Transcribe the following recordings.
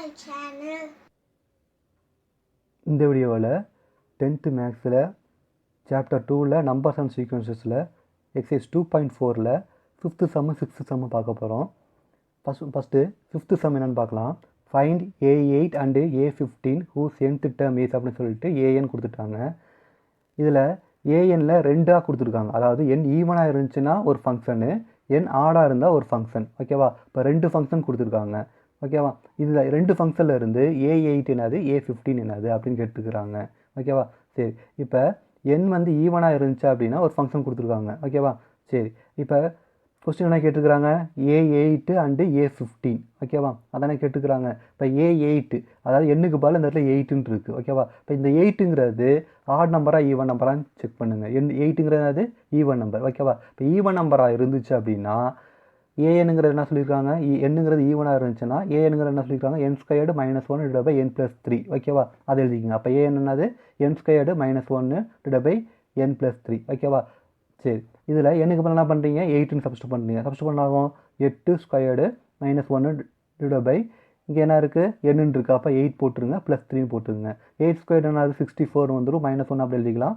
my channel. இந்த வீடியோவில் 10th மேக்ஸில் சாப்டர் 2ல் நம்பர்ஸ் அண்ட் சீக்வன்சஸில் எக்ஸசைஸ் 2.4ல் 5th சம்மு 6th சம்மு பார்க்க போகிறோம். ஃபஸ்ட்டு 5th சம் என்னென்னு பார்க்கலாம். Find A8 and A15 whose nth term is அப்படின்னு சொல்லிட்டு ஏஎன் கொடுத்துட்டாங்க. இதில் ஏஎனில் ரெண்டாக கொடுத்துருக்காங்க. அதாவது என் ஈவனாக இருந்துச்சுன்னா ஒரு ஃபங்க்ஷனு, என் ஆடாக இருந்தால் ஒரு ஃபங்க்ஷன். ஓகேவா? இப்போ ரெண்டு ஃபங்க்ஷன் கொடுத்துருக்காங்க. ஓகேவா? இதில் ரெண்டு ஃபங்க்ஷனில் இருந்து A8 என்னது A15 என்னது அப்படின்னு கேட்டுக்கிறாங்க. ஓகேவா? சரி, இப்போ என் வந்து ஈவனாக இருந்துச்சு அப்படின்னா ஒரு ஃபங்க்ஷன் கொடுத்துருக்காங்க. ஓகேவா? சரி, இப்போ கொஸ்டின் என்ன கேட்டுக்கிறாங்க? A8 and A15. ஓகேவா? அதானே கேட்டுக்கிறாங்க. இப்போ A8 அதாவது எண்ணுக்கு பதில் இந்த இடத்துல 8ன்னு இருக்குது. ஓகேவா? இப்போ இந்த 8ங்கிறது ஆட் நம்பராக ஈவன் நம்பரான்னு செக் பண்ணுங்கள். 8ங்கிறது ஈவன் நம்பர். ஓகேவா? இப்போ ஈவன் நம்பராக இருந்துச்சு அப்படின்னா ஏஎனுங்கிறது என்ன சொல்லியிருக்காங்க? எண்ணுங்கிறது ஈவனாக இருந்துச்சுன்னா ஏஎனுங்கிறது என்ன சொல்லியிருக்காங்க? n² - 1 / n+3. ஓகேவா? அது எழுதிக்கிங்க. அப்போ ஏஎன் என்னது? n² - 1 / n+3. ஓகேவா? சரி, இதில் எண்ணுக்கு பதில் என்ன பண்ணுறீங்க? 8ன்னு சப்ஸ்டிட் பண்ணுறீங்க. சப்ஸ்டிட் பண்ணாகும் 8² - 1 / இங்கே என்ன இருக்குது? எண்ணுன்னு இருக்குது. அப்போ 8 போட்டுருங்க, +3 போட்டுருங்க. 8² என்னது? 64 வந்துடும். -1 அப்படி எழுதிக்கலாம்.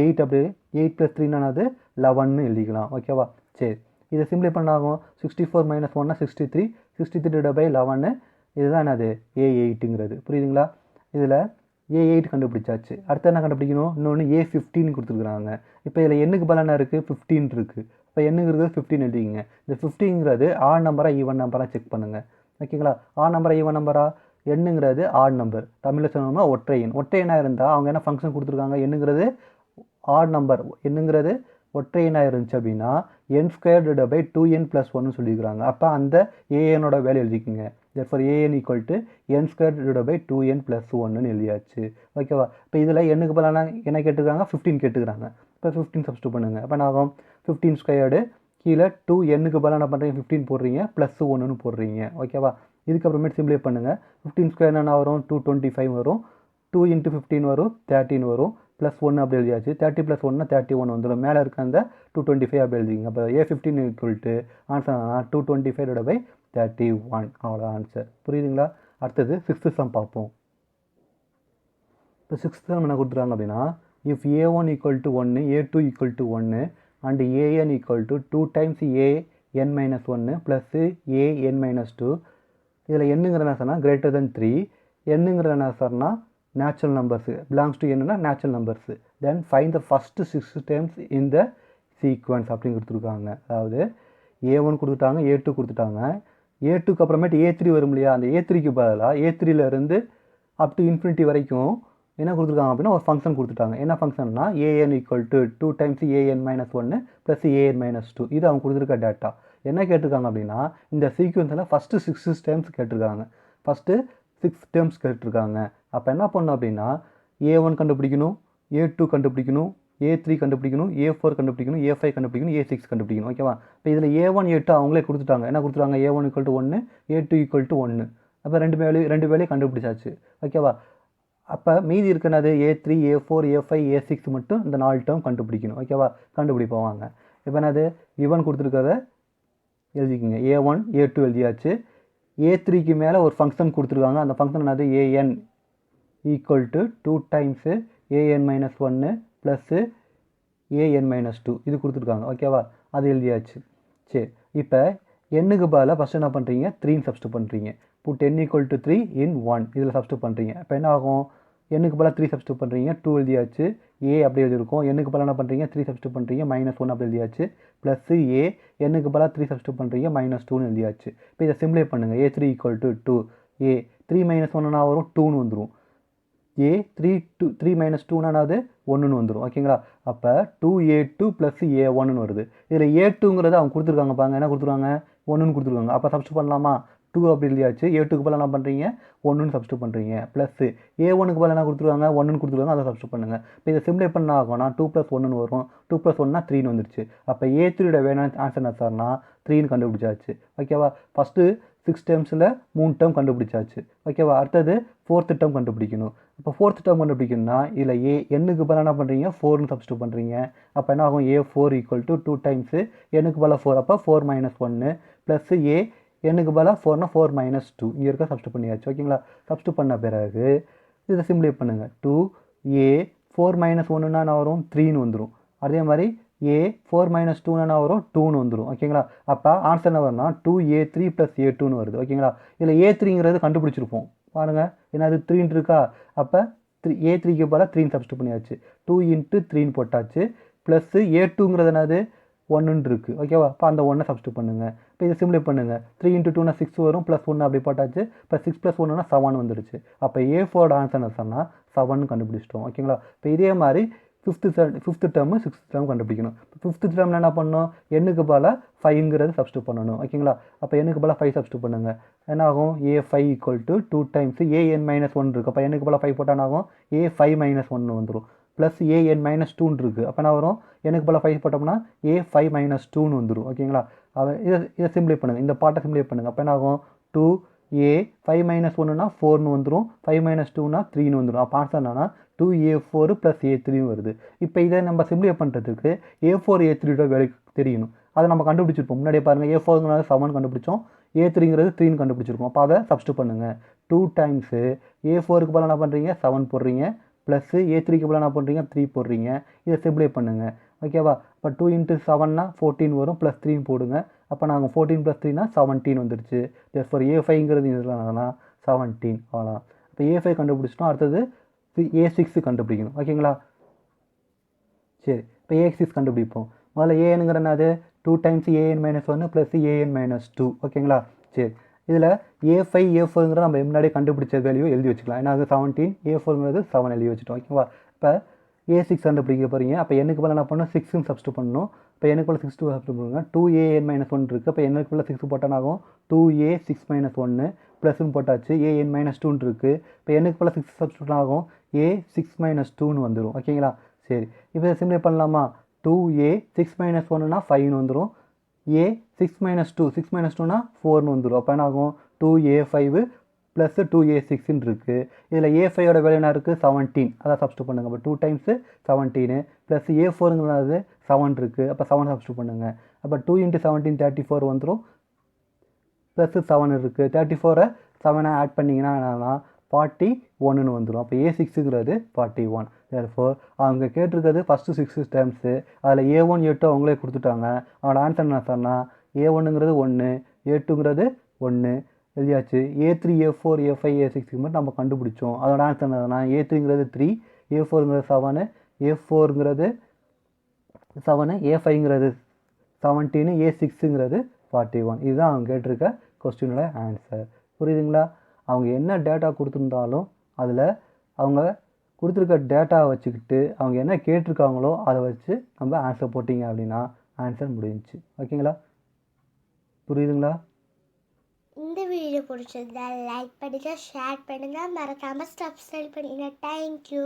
8 அப்படி 8 + 3 என்னது? 11ன்னு எழுதிக்கலாம். ஓகேவா? சரி, இதை சிம்பிளை பண்ணாகும் 64 - 1 63, 63 / 11. இதுதான் என்னது? A8ங்கிறது. புரியுதுங்களா? இதில் A8 கண்டுபிடிச்சாச்சு. அடுத்து என்ன கண்டுபிடிக்கணும்? இன்னொன்று A15 கொடுத்துருக்குறாங்க. இப்போ இதில் எண்ணுக்கு பதில் என்ன இருக்குது? 15 இருக்குது. இப்போ எண்ணுங்கிறது 15 எழுதிக்கிங்க. இந்த 15ங்கிறது ஆட் நம்பராக ஈவன் நம்பராக செக் பண்ணுங்கள். ஓகேங்களா? ஆட் நம்பராக ஈவன் நம்பரா? எண்ணுங்கிறது ஆட் நம்பர். தமிழில் சொன்னோம்னா ஒற்றை எண். ஒற்றை எண்ணாக இருந்தால் அவங்க என்ன ஃபங்க்ஷன் கொடுத்துருக்காங்க? எண்ணுங்கிறது ஆட் நம்பர். எண்ணுங்கிறது ஒற்றை எண்ணாக இருந்துச்சு அப்படின்னா n² / 2n + 1 சொல்லியிருக்கிறாங்க. அப்போ அந்த ஏஎனோட வேல்யூ எழுதிக்குங்க. therefore an = n² / 2n + 1ன்னு எழுதியாச்சு. ஓகேவா? இப்போ இதில் எண்ணுக்கு பதிலாக என்ன கேட்டுக்கிறாங்க? 15 கேட்டுக்கிறாங்க. இப்போ 15 சப்ஸ்டிட் பண்ணுங்கள். அப்போ நான் 15² கீழே 2 எண்ணுக்கு பதிலாக என்ன பண்ணுறீங்க? 15 போடுறீங்க, +1ன்னு போடுறீங்க. ஓகேவா? இதுக்கப்புறமேட்டு சிம்பிளை பண்ணுங்கள். 15² என்ன வரும்? 225 வரும். 2 × 15 வரும், 13 வரும். +1 அப்படி எழுதியாச்சு. 30 + 1 31 வந்துடும். மேலே இருக்க அந்த 225 அப்படி எழுதிங்க. அப்போ A15 ஆன்சர் 225 / 31. அவ்வளோ ஆன்சர். புரியுதுங்களா? அடுத்தது 6th சம் பார்ப்போம். இப்போ 6th சம் என்ன கொடுத்துருக்காங்க அப்படின்னா, if A1 = 1, A2 = 1 and AN = 2 times AN - 1 plus AN - 2. இதில் என்னங்கிற என்ன சொன்னால் > 3. என்னங்கிற என்ன சொன்னால் natural numbers, belongs to என்னன்னா natural numbers. then find the first 6 terms in the sequence அப்படின்னு கொடுத்துருக்காங்க. அதாவது A1 கொடுத்துட்டாங்க, A2 கொடுத்துட்டாங்க. A2க்கு அப்புறமேட்டு A3 வரும் இல்லையா? அந்த A3க்கு பதிலாக A3ல இருந்து அப் டு இன்ஃபினிட்டி வரைக்கும் என்ன கொடுத்துருக்காங்க அப்படின்னா ஒரு ஃபங்க்ஷன் கொடுத்துட்டாங்க. என்ன ஃபங்க்ஷன்னா AN = 2 times AN - 1 plus AN - 2. இது அவங்க கொடுத்துருக்க டேட்டா. என்ன கேட்டிருக்காங்க அப்படின்னா இந்த சீக்வன்ஸில் ஃபஸ்ட்டு 6 terms கேட்டிருக்காங்க. ஃபஸ்ட்டு 6 terms கேட்டிருக்காங்க. அப்போ என்ன பண்ணணும் அப்படின்னா A1 கண்டுபிடிக்கணும், A2 கண்டுபிடிக்கணும், A3 கண்டுபிடிக்கணும், A4 கண்டுபிடிக்கணும், A5 கண்டுபிடிக்கணும், A6 கண்டுபிடிக்கணும். ஓகேவா? இப்போ இதில் A1 A2 அவங்களே கொடுத்துட்டாங்க. என்ன கொடுத்துட்டாங்க? A1 = 1, A2 = 1. அப்போ ரெண்டு வேலையும் கண்டுபிடிச்சாச்சு. ஓகேவா? அப்போ மீதி இருக்கிறது A3, A4, A5, A6 மட்டும் இந்த 4 டேர்ம் கண்டுபிடிக்கணும். ஓகேவா? கண்டுபிடிப்போம் வாங்க. இப்போ என்னது? இவன் கொடுத்துருக்கிறத எழுதிக்கிங்க. A1 A2 எழுதியாச்சு. A3க்கு மேலே ஒரு ஃபங்க்ஷன் கொடுத்துருக்காங்க. அந்த ஃபங்க்ஷன் என்னது? AN = 2 times AN - 1 plus AN - 2 இது கொடுத்துருக்காங்க. ஓகேவா? அது எழுதியாச்சு. சரி, இப்போ எண்ணுக்கு பதிலாக ஃபஸ்ட்டு என்ன பண்ணுறீங்க? 3ன்னு சப்ஸ்டிட் பண்ணுறீங்க. புட் n = 3 in 1 இதில் சப்ஸ்டிட் பண்ணுறீங்க. இப்போ என்ன ஆகும்? எண்ணுக்கு பதிலாக 3 சப்ஸ்டிட் பண்ணுறீங்க, 2 எழுதியாச்சு. A அப்படி எழுதியிருக்கோம். எண்ணுக்கு பதிலாக என்ன பண்ணுறீங்க? 3 சப்ஸ்டிட் பண்ணுறீங்க, -1 அப்படி எழுதியாச்சு. ப்ளஸ் A எண்ணுக்கு பதிலாக 3 சப்ஸ்டிட் பண்ணுறீங்க, -2ன்னு எழுதியாச்சு. இப்போ இதை சிம்பிளை பண்ணுங்கள். A3 = 2. A 3 - 1 வரும்? 2ன்னு வந்துடும். A3 3 - 2 என்னது? 1ன்னு வந்துடும். ஓகேங்களா? அப்போ 2A2 + A1ன்னு வருது. இதில் A2ங்கிறது அவங்க கொடுத்துருக்காங்க பாருங்க. என்ன கொடுத்துருக்காங்க? 1ன்னு கொடுத்துருக்காங்க. அப்போ சப்ஸ்டிட் பண்ணலாமா? 2 அப்படி எழுதியாச்சு. A2க்கு பதிலாக என்ன பண்ணுறீங்க? 1ன்னு சப்ஸ்டிட் பண்ணுறீங்க. ப்ளஸ் A1க்கு பதிலாக என்ன கொடுத்துருக்காங்க? 1ன்னு கொடுத்துருக்காங்க. அதை சப்ஸ்டிட் பண்ணுங்கள். இப்போ இதை சிம்பிளை பண்ண ஆகும்னா 2 + 1ன்னு வரும். 2 + 1னா 3ன்னு வந்துருச்சு. அப்போ A3யோட ஆன்சர் என்ன சார்னா 3ன்னு கண்டுபிடிச்சாச்சு. ஓகேவா? ஃபஸ்ட்டு 6 டேர்ம்ஸில் 3 டேர்ம் கண்டுபிடிச்சாச்சு. ஓகேவா? அடுத்தது 4th டேர்ம் கண்டுபிடிக்கணும். இப்போ 4th டேர்ம் கண்டுபிடிக்கணும்னா இதில் எண்ணுக்கு பதிலாக என்ன பண்ணுறீங்க? 4ன்னு சப்ஸ்டிட் பண்ணுறீங்க. அப்போ என்ன ஆகும்? A4 = 2 டைம்ஸ் எண்ணுக்கு பதிலாக 4. அப்போ 4 - 1 ப்ளஸ் எண்ணுக்கு பதிலாக 4னா 4 மைனஸ் 2 இங்கே இருக்க சப்ஸ்டியூட் பண்ணியாச்சு. ஓகேங்களா? சப்ஸ்டியூட் பண்ண பிறகு இதை சிம்பிளை பண்ணுங்கள். 2a 4 மைனஸ் 1னா என்ன வரும்? 3ன்னு வந்துடும். அதே மாதிரி a 4 மைனஸ் 2னா என்ன வரும்? 2ன்னு வந்துடும். ஓகேங்களா? அப்போ ஆன்சர் என்ன வரும்னா 2a3 + a2ன்னு வருது. ஓகேங்களா? இதில் a3ங்கிறது கண்டுபிடிச்சிருப்போம். பாருங்கள், ஏன்னா அது 3 இருக்கா? அப்போ a3க்கு பதிலாக 3 சப்ஸ்டியூட் பண்ணியாச்சு. 2 × 3 போட்டாச்சு. ப்ளஸ் a2ங்கிறது என்னது? 1ன்னு இருக்குது. ஓகேவா? அப்போ அந்த 1 சப்ஸ்டியூட் பண்ணுங்கள். இப்போ இதை சிம்பிளை பண்ணுங்கள். 3 × 2னா 6 வரும், ப்ளஸ் 1 அப்படி போட்டாச்சு. இப்போ 6 + 1னா 7 வந்துடுச்சு. அப்போ a4 ஆன்சர் என்ன சொன்னால் 7 கண்டுபிடிச்சிட்டோம். ஓகேங்களா? இப்போ இதே மாதிரி ஃபிஃப்த்து டேர்மு 6th டேர்ம் கண்டுபிடிக்கணும். 5th டேர்மில் என்ன பண்ணணும்? எண்ணுக்கு பதிலாக 5ங்கிறது சப்ஸ்டியூட் பண்ணணும். ஓகேங்களா? அப்போ எண்ணுக்கு பதிலாக 5 சப்ஸ்டியூட் பண்ணுங்கள். என்ன ஆகும்? a5 = 2 டைம்ஸ் an - 1 இருக்குது. அப்போ எண்ணுக்கு பதிலாக 5 போட்டால் என்ன ஆகும்? a5 - 1 வந்துடும். ப்ளஸ் an - 2 இருக்குது. அப்போ என்ன வரும்? எனக்கு பதிலாக 5 போட்டோம்னா a5 - 2ன்னு வந்துடும். ஓகேங்களா? இதை சிம்பிளை பண்ணுங்கள். இந்த பாட்டை சிம்பிளை பண்ணுங்கள். அப்போ என்ன ஆகும்? 2a5 - 1னா 4ன்னு வந்துடும். 5 - 2னா 3ன்னு வந்துடும். அப்போ ஆன்சர் என்னன்னா 2a4 + a3 வருது. இப்போ இதை நம்ம சிம்பிளை பண்ணுறதுக்கு a4 a3 வேலை தெரியணும். அதை நம்ம கண்டுபிடிச்சிருப்போம். முன்னாடியே பாருங்கள், a4ங்கிறது 7 கண்டுபிடிச்சோம், a3ங்கிறது 3ன்னு கண்டுபிடிச்சிருக்கோம். அப்போ அதை சப்ஸ்டியூட் பண்ணுங்கள். 2 டைம்ஸு a4க்கு பதிலாக என்ன பண்ணுறீங்க? 7 போடுறீங்க. ப்ளஸ் a3க்கு பதிலாக என்ன பண்ணுறீங்க? 3 போடுறீங்க. இதை சிம்பிளை பண்ணுங்கள். ஓகேவா? இப்போ 2 × 7னா 14 வரும், ப்ளஸ் 3 போடுங்க. அப்போ நாங்கள் 14 + 3னா 17 வந்துடுச்சு. ஃபார் a5ங்கிறது இதெல்லாம் 17. அவ்வளோதான். இப்போ a5 கண்டுபிடிச்சிட்டோம். அடுத்தது a6 கண்டுபிடிக்கணும். ஓகேங்களா? சரி, இப்போ a6 கண்டுபிடிப்போம். முதல்ல ஏனுங்கிற என்னது? 2 டைம்ஸ் an - 1 ப்ளஸ் an - 2. ஓகேங்களா? சரி, இதில் a5 a4ங்கிறத நம்ம முன்னாடியே கண்டுபிடிச்ச வேல்யூ எழுதி வச்சுக்கலாம். ஏன்னா அது 17, a4ங்கிறது 7 எழுதி வச்சுட்டோம். ஓகேவா? இப்போ a6 கண்டுபிடிக்க போகிறீங்க. அப்போ எண்ணுக்கு பதிலாக என்ன பண்ணணும்? 6ன்னு சப்ஸ்டியூட் பண்ணணும். இப்போ எண்ணுக்கு பதிலாக 6 சப்ஸ்டியூட் பண்ணுங்க. 2an - 1 இருக்குது. அப்போ எண்ணுக்கு பதிலாக 6 போட்டால் ஆகும் 2a6 - 1 ப்ளஸ்ன்னு போட்டாச்சு. an - 2ன்னு இருக்குது. இப்போ எண்ணுக்கு பதிலாக 6 சப்ஸ்டியூட் ஆகும் a6 - 2ன்னு வந்துடும். ஓகேங்களா? சரி, இப்போ இதை சிம்பிளை பண்ணலாமா? 2a6 - 1னா 5ன்னு வந்துடும். a6 - 2 6 - 2னா 4ன்னு வந்துடும். அப்போ என்ன ஆகும்? 2a5 ப்ளஸ் 2a6ன்னு இருக்குது. இதில் a5ஓட வேல்யூ என்ன இருக்குது? 17. அதான் சப்ஸ்டியூட் பண்ணுங்கள். அப்போ 2 டைம்ஸு 17 ப்ளஸ் a4ங்கிறது 7 இருக்குது. அப்போ 7 சப்ஸ்டியூட் பண்ணுங்கள். அப்போ 2 × 17 34 வந்துடும். ப்ளஸ் 7 இருக்குது. 34 7 ஆட் பண்ணிங்கன்னா என்னன்னா 41ன்னு வந்துடும். அப்போ a6ங்கிறது 41. தேர்ஃபோர் அவங்க கேட்டிருக்கிறது ஃபஸ்ட்டு 6 டேர்ம்ஸு. அதில் a1 a2 அவங்களே கொடுத்துட்டாங்க. அவனோட ஆன்சர் என்ன சொன்னால் a1ங்கிறது 1, a2ங்கிறது 1 எழுதியாச்சு. a3 a4 a5 a6க்கு மட்டும் நம்ம கண்டுபிடிச்சோம். அதோட ஆன்சர் என்னதுன்னா a3ங்கிறது 3, a4ங்கிறது 7, a4ங்கிறது 7, a5ங்கிறது 17, a6ங்கிறது 41. இதுதான் அவங்க கேட்டிருக்க கொஸ்டினோட ஆன்சர். புரியுதுங்களா? அவங்க என்ன டேட்டா கொடுத்துருந்தாலும் அதில் அவங்க கொடுத்துருக்க டேட்டாவை வச்சுக்கிட்டு அவங்க என்ன கேட்டிருக்காங்களோ அதை வச்சு நம்ம ஆன்சர் போட்டிங்க அப்படின்னா ஆன்சர் முடிஞ்சிச்சு. ஓகேங்களா? புரியுதுங்களா? இந்த வீடியோ பிடிச்சிருந்தா லைக் பண்ணுங்கள், ஷேர் பண்ணுங்கள், மறக்காமல் சப்ஸ்கிரைப் பண்ணுங்கள். தேங்க்யூ.